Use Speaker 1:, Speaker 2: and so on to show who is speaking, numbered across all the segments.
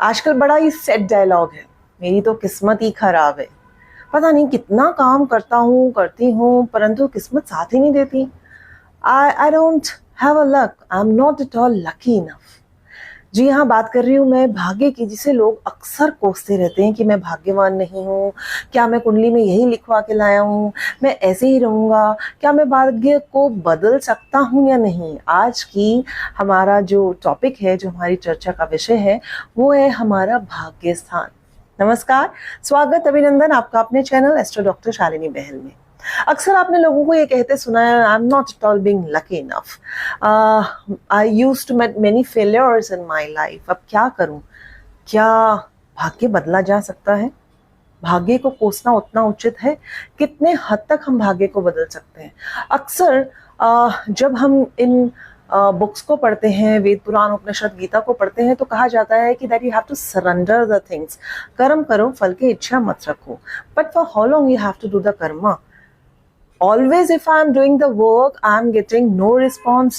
Speaker 1: आजकल बड़ा ही set dialogue है, मेरी तो किस्मत ही खराब है। पता नहीं कितना काम करती हूँ परंतु किस्मत साथ ही नहीं देती। I don't have a luck, I am not at all lucky enough. जी हाँ, बात कर रही हूँ मैं भाग्य की, जिसे लोग अक्सर कोसते रहते हैं कि मैं भाग्यवान नहीं हूँ, क्या मैं कुंडली में यही लिखवा के लाया हूँ, मैं ऐसे ही रहूँगा, क्या मैं भाग्य को बदल सकता हूँ या नहीं। आज की हमारा जो टॉपिक है, जो हमारी चर्चा का विषय है, वो है हमारा भाग्य स्थान। नमस्कार, स्वागत, अभिनंदन आपका अपने channel astro doctor Shalini Behl में। अक्सर आपने लोगों को ये कहते सुना है, I am not at all being lucky enough, I used to met many failures in my life. अब क्या करूं? क्या भाग्य बदला जा सकता है? भाग्य को कोसना उतना उचित है? कितने हद तक हम भाग्य को बदल सकते हैं? अक्सर जब हम इन बुक्स को पढ़ते हैं, वेद पुराण उपनिषद गीता को पढ़ते हैं, तो कहा जाता है कि that you have to surrender the things. कर्म करो, फल की इच्छा मत रखो। But for how long you have to do the karma? Always if I'm doing the work, I'm getting no response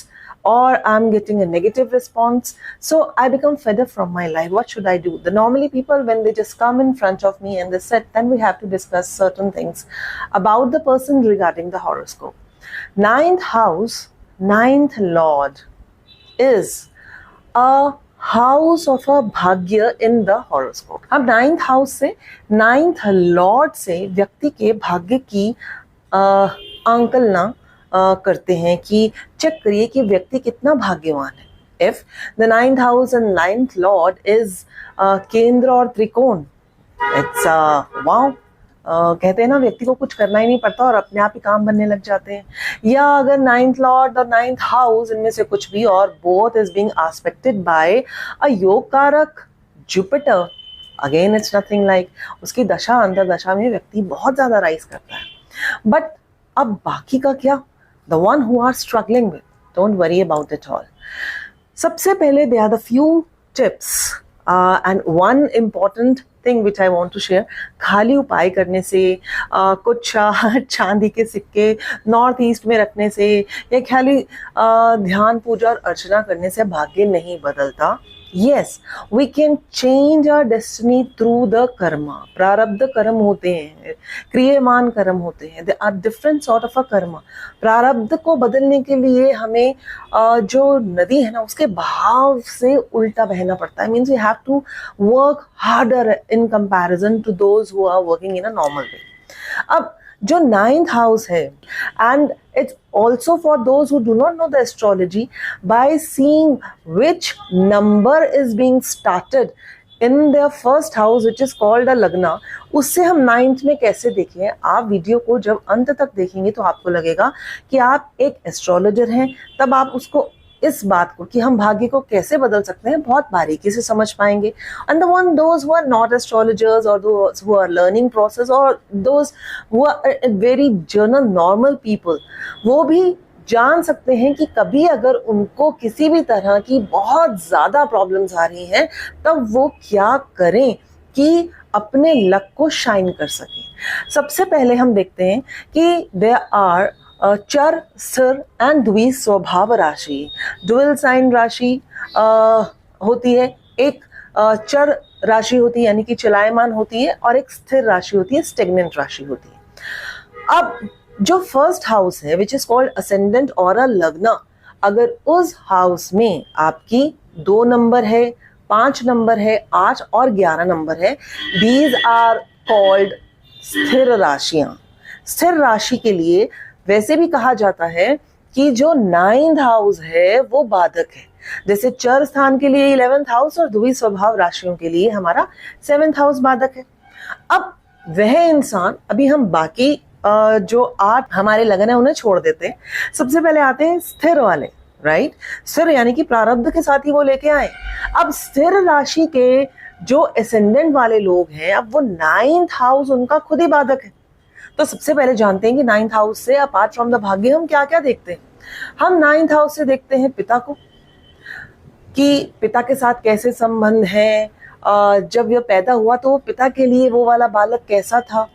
Speaker 1: or I'm getting a negative response, so I become fed up from my life. What should I do? The normally people, when they just come in front of me and they sit, then we have to discuss certain things about the person regarding the horoscope. Ninth house, ninth lord is a house of a भाग्य in the horoscope. अब ninth house से, ninth Lord से व्यक्ति के भाग्य की आंकलना करते हैं कि चेक करिए कि व्यक्ति कितना भाग्यवान है। If the ninth house and ninth Lord is केंद्र और त्रिकोण, इट्स वाओ। कहते हैं ना, व्यक्ति को कुछ करना ही नहीं पड़ता और अपने आप ही काम बनने लग जाते हैं। या अगर नाइन्थ लॉर्ड और नाइन्थ हाउस इनमें से कुछ भी, और both is being aspected by a योग कारक Jupiter, again it's nothing like, उसकी दशा अंतर दशा में व्यक्ति बहुत ज्यादा राइज करता है। बट अब बाकी का क्या? The one who are struggling with, don't worry about it all. सबसे पहले they are the few tips and one important thing which I want to share. खाली उपाय करने से, कुछ चांदी के सिक्के नॉर्थ ईस्ट में रखने से, या खाली ध्यान पूजा और अर्चना करने से भाग्य नहीं बदलता। Yes, we can change our destiny through the karma. प्रारब्ध कर्म होते हैं, क्रियमान कर्म होते हैं। There are different sort of a karma. प्रारब्ध को बदलने के लिए हमें जो नदी है ना, उसके बहाव से उल्टा बहना पड़ता है। Means we have to work harder in comparison to those who are working in a normal way. अब जो नाइन्थ हाउस है, and it's also for those who do not know the astrology, by seeing which number is being started in their first house which is called a लग्ना, उससे हम ninth में कैसे देखें। आप वीडियो को जब अंत तक देखेंगे तो आपको लगेगा कि आप एक एस्ट्रोलॉजर हैं, तब आप उसको, इस बात को कि हम भाग्य को कैसे बदल सकते हैं, बहुत बारीकी से समझ पाएंगे। And the one those who are not astrologers और those who are learning process और those who are very general normal people, वो भी जान सकते हैं कि कभी अगर उनको किसी भी तरह की बहुत ज़्यादा प्रॉब्लम्स आ रही हैं, तब वो क्या करें कि अपने लक को शाइन कर सकें। सबसे पहले हम देखते हैं कि देयर आर चर, स्थिर एंड द्वि स्वभाव राशि। डुअल साइन राशि होती है, एक चर राशि होती है यानी कि चलायमान होती है, और एक स्थिर राशि होती है, स्टेगनेंट राशि होती है। अब जो फर्स्ट हाउस है विच इज कॉल्ड असेंडेंट और अ लग्न, अगर उस हाउस में आपकी 2 नंबर है, 5 नंबर है, 8 और 11 नंबर है, दीज आर कॉल्ड स्थिर राशियां। स्थिर राशि के लिए वैसे भी कहा जाता है कि जो नाइन्थ हाउस है वो बाधक है। जैसे चर स्थान के लिए 11th हाउस और द्वि स्वभाव राशियों के लिए हमारा 7th हाउस बाधक है। अब वह इंसान, अभी हम बाकी जो 8 हमारे लगन है उन्हें छोड़ देते हैं। सबसे पहले आते हैं स्थिर वाले, राइट। स्थिर यानी कि प्रारब्ध के साथ ही वो लेके आए। अब स्थिर राशि के जो एसेंडेंट वाले लोग हैं, अब वो 9th हाउस उनका खुद ही बाधक है। तो सबसे पहले जानते हैं कि 9th हाउस से अपार्ट फ्रॉम द भाग्य हम क्या क्या देखते हैं। हम 9th हाउस से देखते हैं पिता को, कि पिता के साथ कैसे संबंध है, जब यह पैदा हुआ तो पिता के लिए वो वाला बालक कैसा था।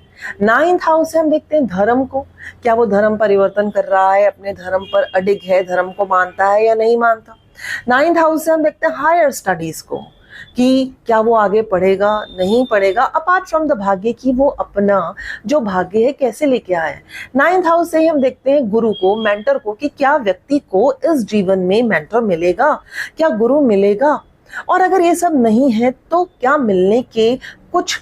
Speaker 1: 9th हाउस से हम देखते हैं धर्म को, क्या वो धर्म परिवर्तन कर रहा है, अपने धर्म पर अडिग है, धर्म को मानता है या नहीं मानता। 9th हाउस से हम देखते हैं हायर स्टडीज को, कि क्या वो आगे पढ़ेगा नहीं पढ़ेगा, अपार्ट फ्रॉम द भाग्य की वो अपना जो भाग्य है कैसे लेके आया है। 9th हाउस से ही हम देखते हैं गुरु को, मेंटर को, कि क्या व्यक्ति को इस जीवन में मेंटर मिलेगा, क्या गुरु मिलेगा, और अगर ये सब नहीं है तो क्या मिलने के कुछ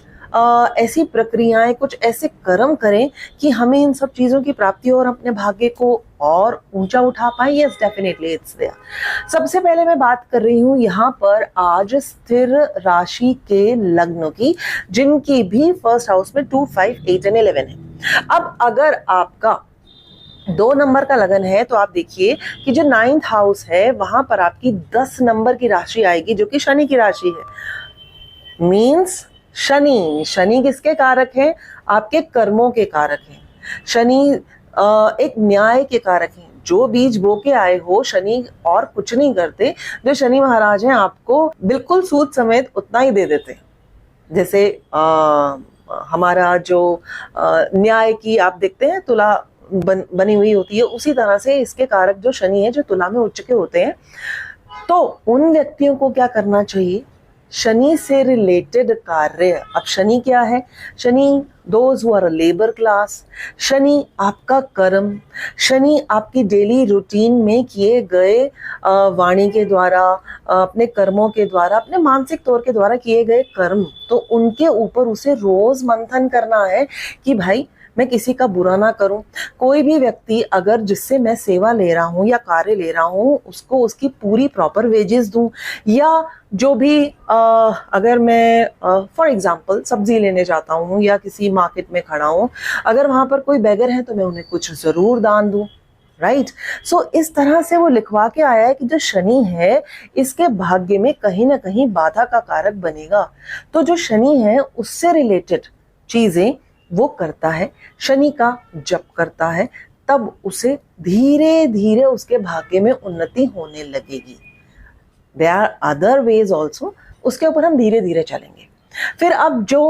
Speaker 1: ऐसी प्रक्रियाएं, कुछ ऐसे कर्म करें कि हमें इन सब चीज़ों की प्राप्ति और अपने भाग्य को और ऊंचा उठा पाए। Yes, definitely it's there. सबसे पहले मैं बात कर रही हूँ यहाँ पर आज स्थिर राशि के लग्नों की, जिनकी भी फर्स्ट हाउस में 2, 5, 8 एंड 11 है। अब अगर आपका 2 नंबर का लगन है तो आप देखिए कि जो 9th हाउस है वहां पर आपकी 10 नंबर की राशि आएगी, जो कि शनि की राशि है। मीन्स शनि किसके कारक हैं? आपके कर्मों के कारक हैं। शनि एक न्याय के कारक हैं। जो बीज बो के आए हो, शनि और कुछ नहीं करते। जो शनि महाराज हैं आपको बिल्कुल सूद समेत उतना ही दे देते हैं। जैसे हमारा जो न्याय की आप देखते हैं तुला बनी हुई होती है, उसी तरह से इसके कारक जो शनि है, जो तुला में उच्च के होते हैं। तो उन व्यक्तियों को क्या करना चाहिए? शनि से रिलेटेड कार्य। अब शनि क्या है? Shani those who are labour class, Shani आपका कर्म, शनि आपकी डेली रूटीन में किए गए वाणी के द्वारा, अपने कर्मों के द्वारा, अपने मानसिक तौर के द्वारा किए गए कर्म, तो उनके ऊपर उसे रोज मंथन करना है कि भाई मैं किसी का बुरा ना करूं। कोई भी व्यक्ति अगर जिससे मैं सेवा ले रहा हूं या कार्य ले रहा हूं, उसको उसकी पूरी प्रॉपर वेजेस दूं, या जो भी अगर मैं फॉर एग्जांपल सब्जी लेने जाता हूं या किसी मार्केट में खड़ा हूं, अगर वहां पर कोई बेगर है तो मैं उन्हें कुछ जरूर दान दूं। राइट, सो इस तरह से वो लिखवा के आया है कि जो शनि है इसके भाग्य में कहीं ना कहीं बाधा का कारक बनेगा। तो जो शनि है उससे रिलेटेड चीजें वो करता है, शनि का जप करता है, तब उसे धीरे धीरे उसके भाग्य में उन्नति होने लगेगी। There are other ways also, उसके ऊपर हम धीरे धीरे चलेंगे। फिर अब जो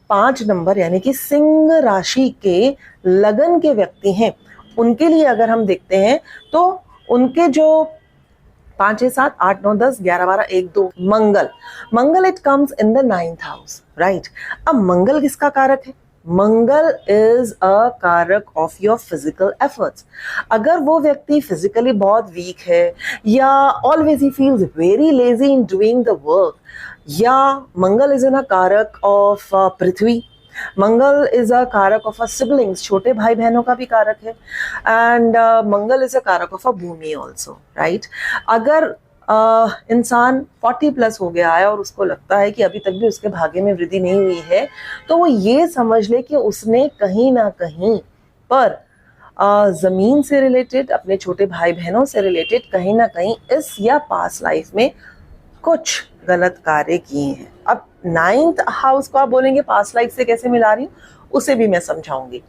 Speaker 1: 5 नंबर यानी कि सिंह राशि के लगन के व्यक्ति हैं, उनके लिए अगर हम देखते हैं तो उनके जो 5, 6, 7, 8, 9, 10, 11, 12, 1, 2 मंगल it comes in the 9th house. Right, अब मंगल किसका कारक है? मंगल is a karak of your physical efforts. अगर वो व्यक्ति फिजिकली बहुत वीक है, या always he feels very lazy in doing the work, या मंगल is in a karak of Prithvi, Mangal is a karak of a siblings, छोटे भाई बहनों का भी कारक है, and Mangal is a karak of a bhoomi also. Right, अगर इंसान 40+ हो गया है और उसको लगता है कि अभी तक भी उसके भाग्य में वृद्धि नहीं हुई है, तो वो ये समझ ले कि उसने कहीं ना कहीं पर जमीन से रिलेटेड, अपने छोटे भाई बहनों से रिलेटेड कहीं ना कहीं इस या पास्ट लाइफ में कुछ गलत कार्य किए हैं। अब 9th हाउस को आप बोलेंगे पास्ट लाइफ से कैसे मिला रही हूँ, उसे भी मैं समझाऊंगी।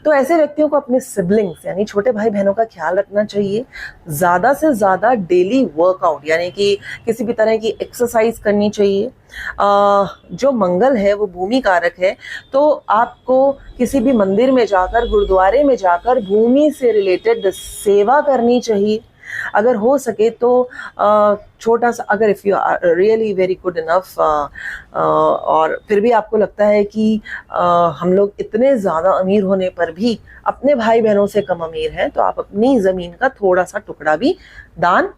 Speaker 1: तो ऐसे व्यक्तियों को अपने सिबलिंग्स यानी छोटे भाई बहनों का ख्याल रखना चाहिए। ज़्यादा से ज़्यादा डेली वर्कआउट यानी कि किसी भी तरह की एक्सरसाइज करनी चाहिए। जो मंगल है वो भूमि कारक है, तो आपको किसी भी मंदिर में जाकर, गुरुद्वारे में जाकर भूमि से रिलेटेड सेवा करनी चाहिए। अगर हो सके तो छोटा सा, अगर if you are really very good enough, और फिर भी आपको लगता है कि हम लोग इतने ज़्यादा अमीर होने पर भी अपने भाई बहनों से कम अमीर हैं, तो आप अपनी ज़मीन का थोड़ा सा टुकड़ा भी दान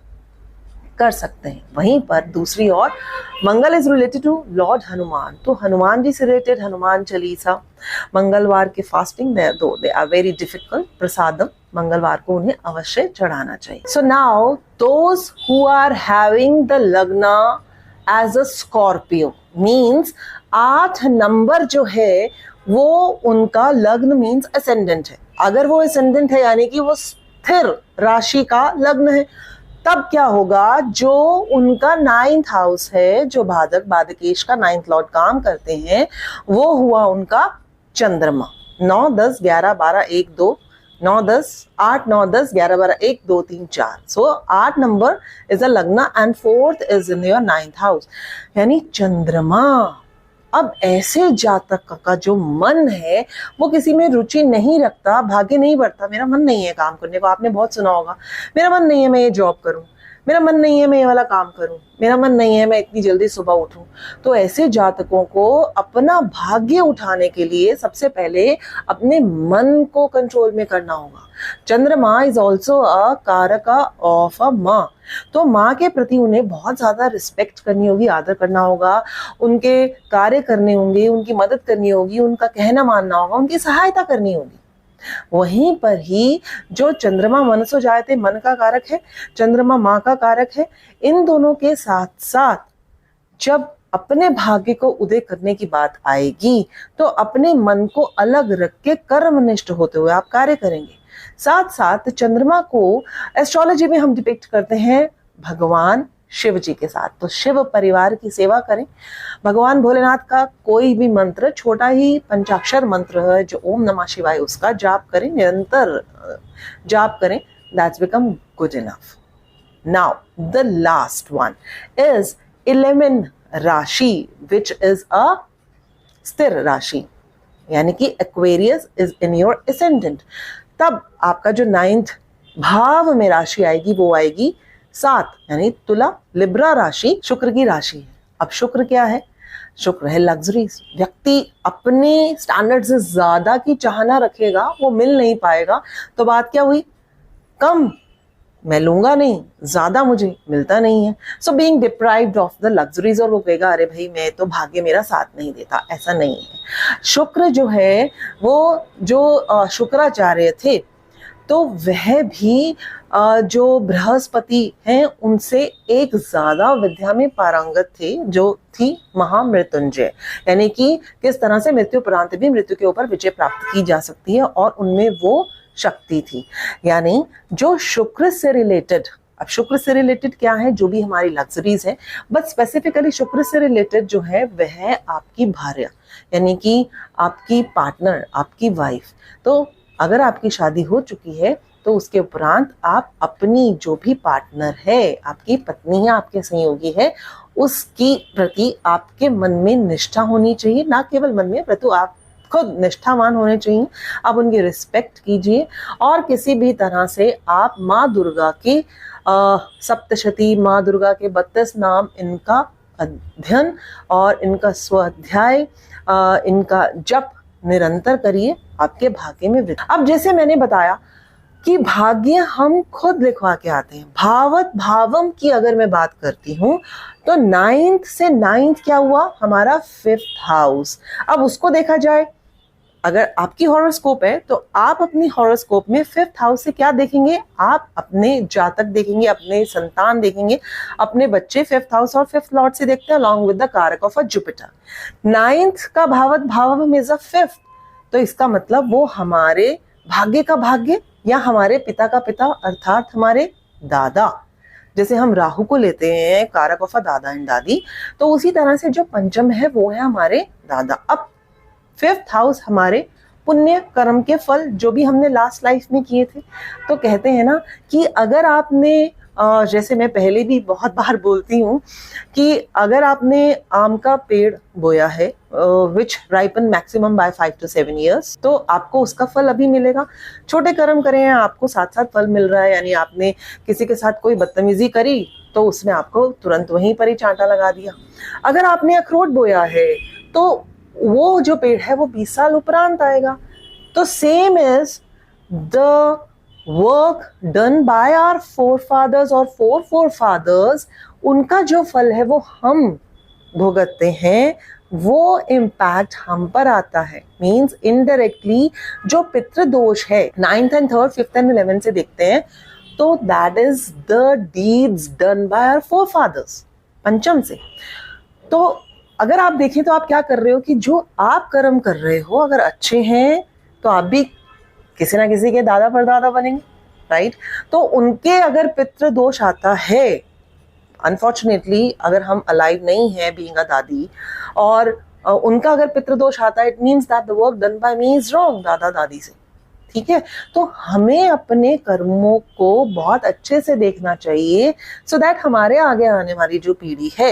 Speaker 1: कर सकते हैं। वहीं पर दूसरी ओर Mangal is related to lord Hanuman, तो हनुमान जी से रिलेटेड हनुमान चालीसा, मंगलवार के fasting they are very difficult, प्रसादम मंगलवार को उन्हें अवश्य चढ़ाना चाहिए। So now those who are having the lagna as a Scorpio, means 8 number जो है वो उनका लग्न मीन्स असेंडेंट है। अगर वो असेंडेंट है यानी कि वो स्थिर राशि का लग्न है, तब क्या होगा, जो उनका 9th हाउस है, जो भादक बादकेश का 9th लॉर्ड काम करते हैं, वो हुआ उनका चंद्रमा। 9, 10, 11, 12, 1, 2, 9, 10, 8, 9, 10, 11, 12, 1, 2, 3, 4। सो 8 नंबर इज अ लग्ना and 4th is in your 9th house यानी चंद्रमा। अब ऐसे जातक का जो मन है वो किसी में रुचि नहीं रखता, भाग्य नहीं बढ़ता, मेरा मन नहीं है काम करने को। आपने बहुत सुना होगा, मेरा मन नहीं है मैं ये जॉब करूं, मेरा मन नहीं है मैं ये वाला काम करूं, मेरा मन नहीं है मैं इतनी जल्दी सुबह उठूं। तो ऐसे जातकों को अपना भाग्य उठाने के लिए सबसे पहले अपने मन को कंट्रोल में करना होगा। चंद्रमा इज ऑल्सो अ कारका ऑफ अ माँ, तो माँ के प्रति उन्हें बहुत ज्यादा रिस्पेक्ट करनी होगी, आदर करना होगा, उनके कार्य करने होंगे, उनकी मदद करनी होगी, उनका कहना मानना होगा, उनकी सहायता करनी होगी। वहीं पर ही जो चंद्रमा मनसो जायते, मन का कारक है, चंद्रमा माँ का कारक है, इन दोनों के साथ साथ जब अपने भाग्य को उदय करने की बात आएगी तो अपने मन को अलग रख के कर्मनिष्ठ होते हुए आप कार्य करेंगे। साथ साथ चंद्रमा को एस्ट्रोलॉजी में हम डिपिक्ट करते हैं भगवान शिव जी के साथ। तो शिव परिवार की सेवा करें, भगवान भोलेनाथ का कोई भी मंत्र, छोटा ही पंचाक्षर मंत्र है जो ओम नमः शिवाय, उसका जाप करें, निरंतर जाप करें, that's become good enough. Now the last one is 11 राशि विच इज अ स्थिर राशि, यानी कि Aquarius is in your ascendant. तब आपका जो 9th भाव में राशि आएगी वो आएगी 7, यानी तुला, लिब्रा राशि शुक्र की राशि है। अब शुक्र क्या है? शुक्र है लग्जरीज। व्यक्ति अपने स्टैंडर्ड से ज्यादा की चाहना रखेगा, वो मिल नहीं पाएगा, तो बात क्या हुई? कम मैं लूंगा नहीं, ज्यादा मुझे मिलता नहीं है। So being deprived of the luxuries, और वो कहेगा अरे भाई मैं तो भाग्य मेरा साथ नहीं देता, ऐसा नहीं है। शुक्र जो है वो जो शुक्राचार्य थे, तो वह भी जो बृहस्पति हैं उनसे एक ज्यादा विद्या में पारंगत थे, जो थी महामृत्युंजय, यानी कि किस तरह से मृत्यु उपरांत भी मृत्यु के ऊपर विजय प्राप्त की जा सकती है, और उनमें वो शक्ति थी। यानी जो शुक्र से रिलेटेड, अब शुक्र से रिलेटेड क्या है? जो भी हमारी लग्जरीज है, बट स्पेसिफिकली शुक्र से रिलेटेड जो है वह आपकी भार्या, यानी कि आपकी पार्टनर, आपकी वाइफ। तो अगर आपकी शादी हो चुकी है तो उसके उपरांत आप अपनी जो भी पार्टनर है, आपकी पत्नी है, आपके सहयोगी है, उसकी प्रति आपके मन में निष्ठा होनी चाहिए। ना केवल मन में, परंतु आप खुद निष्ठावान होने चाहिए। आप उनकी रिस्पेक्ट कीजिए, और किसी भी तरह से आप माँ दुर्गा की सप्तशती, माँ दुर्गा के 32 नाम, इनका अध्ययन और इनका स्वाध्याय, इनका जप निरंतर करिए, आपके भाग्य में वृद्धि। अब जैसे मैंने बताया कि भाग्य हम खुद लिखवा के आते हैं। भावत भावम की अगर मैं बात करती हूँ तो 9th से 9th क्या हुआ? हमारा 5th हाउस। अब उसको देखा जाए, अगर आपकी हॉरोस्कोप है तो आप अपनी हॉरोस्कोप में 5th हाउस से क्या देखेंगे? आप अपने जातक देखेंगे, अपने संतान देखेंगे, अपने बच्चे 5th हाउस और 5th लॉर्ड से देखते हैं, अलॉन्ग विद द कारक ऑफ अ जुपिटर। 9th का भावत भावम इज अ 5th, तो इसका मतलब वो हमारे भाग्य का भाग्य या हमारे पिता का पिता, अर्थात हमारे दादा। जैसे हम राहु को लेते हैं कारक ऑफ अ दादा एंड दादी, तो उसी तरह से जो पंचम है वो है हमारे दादा। अब 5th हाउस हमारे पुण्य कर्म के फल, जो भी हमने लास्ट लाइफ में किए थे। तो कहते हैं ना कि अगर आपने जैसे मैं पहले भी बहुत बार बोलती हूँ कि अगर आपने आम का पेड़ बोया है विच ripen maximum bye 5 to 7 years, तो आपको उसका फल अभी मिलेगा। छोटे कर्म करे हैं, आपको साथ साथ फल मिल रहा है। यानी आपने किसी के साथ कोई बदतमीजी करी तो उसने आपको तुरंत वहीं पर ही चांटा लगा दिया। अगर आपने अखरोट बोया है तो वो जो पेड़ है वो 20 साल उपरांत आएगा। तो same is the work done by our forefathers और फोरफादर्स, उनका जो फल है वो हम भुगतते हैं, वो इम्पैक्ट हम पर आता है। मीन्स इनडायरेक्टली जो पितृदोष है 9th and 3rd, 5th and 11th से देखते हैं, तो that is the deeds done by our forefathers पंचम से। तो अगर आप देखें तो आप क्या कर रहे हो कि जो आप कर्म कर रहे हो अगर अच्छे हैं तो आप भी किसी ना किसी के दादा परदादा बनेंगे, राइट। तो उनके अगर पितृ दोष आता है, अनफॉर्चुनेटली अगर हम अलाइव नहीं है बीइंग अ दादी, और उनका अगर पितृ दोष आता है, it means that the work done bye me is wrong, दादा दादी से। ठीक है, तो हमें अपने कर्मों को बहुत अच्छे से देखना चाहिए, सो दैट हमारे आगे आने वाली जो पीढ़ी है,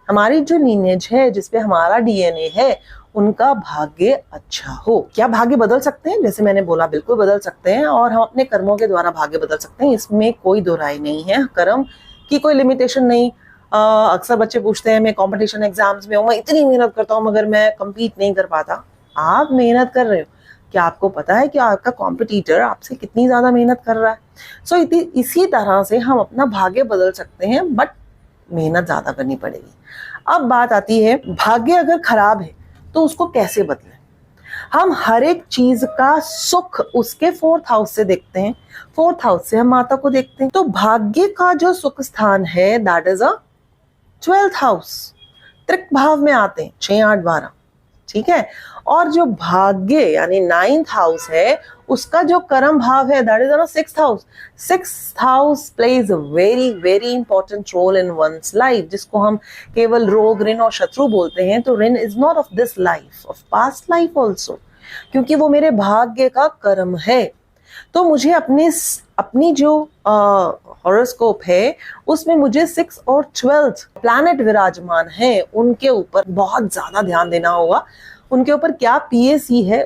Speaker 1: हमारी जो लीनेज है, जिसपे हमारा डीएनए है, उनका भाग्य अच्छा हो। क्या भाग्य बदल सकते हैं? जैसे मैंने बोला, बिल्कुल बदल सकते हैं, और हम अपने कर्मों के द्वारा भाग्य बदल सकते हैं, इसमें कोई दो राय नहीं है। कर्म कि कोई लिमिटेशन नहीं। अक्सर बच्चे पूछते हैं मैं कंपटीशन एग्जाम्स में हूँ, मैं इतनी मेहनत करता हूँ मगर मैं compete नहीं कर पाता। आप मेहनत कर रहे हो, क्या आपको पता है कि आपका कॉम्पिटिटर आपसे कितनी ज्यादा मेहनत कर रहा है? सो इसी तरह से हम अपना भाग्य बदल सकते हैं, बट मेहनत ज्यादा करनी पड़ेगी। अब बात आती है, भाग्य अगर खराब है तो उसको कैसे बदलें? हम हर एक चीज का सुख उसके 4th हाउस से देखते हैं, 4th हाउस से हम माता को देखते हैं। तो भाग्य का जो सुख स्थान है that is a 12th house. त्रिक भाव में आते हैं 6, 8, 12, ठीक है। और जो भाग्य यानी 9th हाउस है उसका जो कर्म भाव है that is on 6th house. 6th house plays a very very important role in one's life, जिसको हम केवल रोग, ऋण और शत्रु बोलते हैं। तो ऋण is not of this life, of past life also, क्योंकि वो मेरे भाग्य का कर्म है। तो मुझे अपनी जो हॉरोस्कोप है उसमें मुझे 6 और 12th प्लैनेट विराजमान है, उनके ऊपर बहुत ज्यादा ध्यान देना होगा। उनके ऊपर क्या पीएसी है,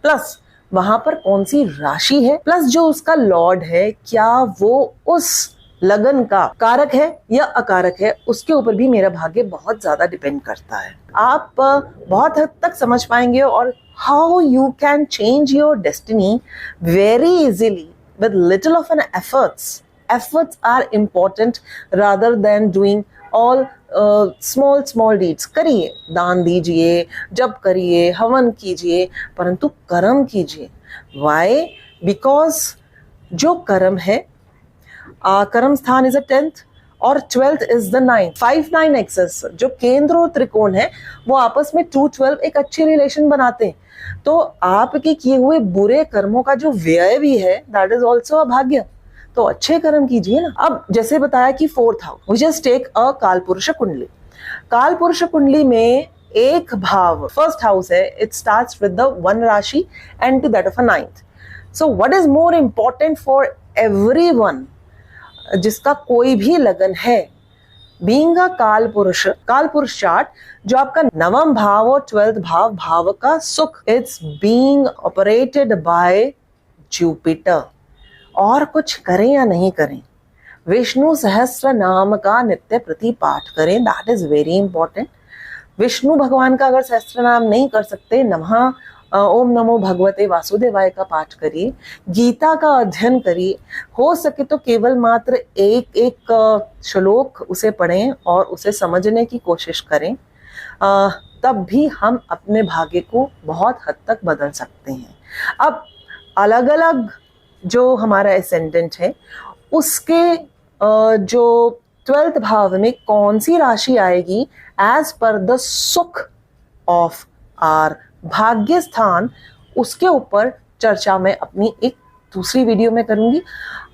Speaker 1: प्लस वहां पर कौन सी राशि है, प्लस जो उसका लॉर्ड है क्या वो उस लगन का कारक है या अकारक है, उसके ऊपर भी मेरा भाग्य बहुत ज्यादा डिपेंड करता है। आप बहुत हद तक समझ पाएंगे और how you can change your destiny very easily with little of an efforts. Efforts are important rather than doing all small deeds. करिए, दान दीजिए, जप करिए, हवन कीजिए, परंतु कर्म कीजिए। Why? Because जो कर्म है, कर्म स्थान इज अ 10th और 12th is the 9th। 5-9 access जो केंद्र और त्रिकोण है वो आपस में 2-12 एक अच्छे रिलेशन बनाते हैं। तो आपके किए हुए बुरे कर्मों का जो व्यय भी है दैट इज ऑल्सो अ भाग्य। तो अच्छे कर्म कीजिए ना। अब जैसे बताया कि 4th house, we just take a कालपुरुष कुंडली। कालपुरुष कुंडली में एक भाव 1st हाउस है, it starts with the 1 rashi and to that of a 9th। So what is more important for everyone, जिसका कोई भी लगन है, बीइंग अ कालपुरुष चार्ट, जो आपका 9वां भाव और 12th भाव का सुख, it's being operated by Jupiter. और कुछ करें या नहीं करें, विष्णु सहस्त्र नाम का नित्य प्रति पाठ करें, that is very important. Vishnu भगवान का अगर सहस्त्र नाम नहीं कर सकते, नमः ओम नमो भगवते वासुदेवाय का पाठ करिए, गीता का अध्ययन करिए, हो सके तो केवल मात्र एक श्लोक उसे पढ़ें और उसे समझने की कोशिश करें। तब भी हम अपने भाग्य को बहुत हद तक बदल सकते हैं। अब अलग अलग जो हमारा एसेंडेंट है उसके जो 12th भाव में कौन सी राशि आएगी एज पर द सुख ऑफ आर भाग्य स्थान, उसके ऊपर चर्चा मैं अपनी एक दूसरी वीडियो में करूंगी।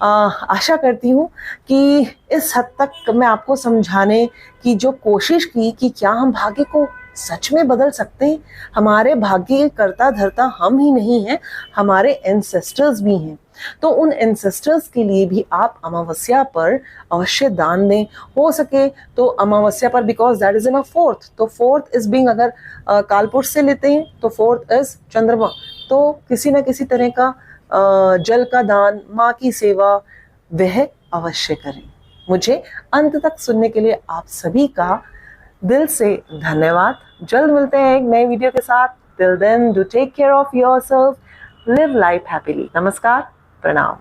Speaker 1: आशा करती हूँ कि इस हद तक मैं आपको समझाने की जो कोशिश की कि क्या हम भाग्य को सच में बदल सकते हैं। हमारे भाग्य के कर्ता धर्ता हम ही नहीं हैं, हमारे एंसेस्टर्स भी हैं। तो उन एंसेस्टर्स के लिए भी आप अमावस्या पर अवश्य दान दें, हो सके तो अमावस्या पर, because that is in a 4th। तो 4th इज बीइंग, अगर कालपुरुष से लेते हैं तो 4th इज चंद्रमा। तो किसी न किसी तरह का जल का दान, माँ की सेवा, वह अवश्य करें। मुझे अंत तक सुनने के लिए आप सभी का दिल से धन्यवाद। जल्द मिलते हैं एक नए वीडियो के साथ। Till then, do take care of yourself, live life happily. नमस्कार, प्रणाम।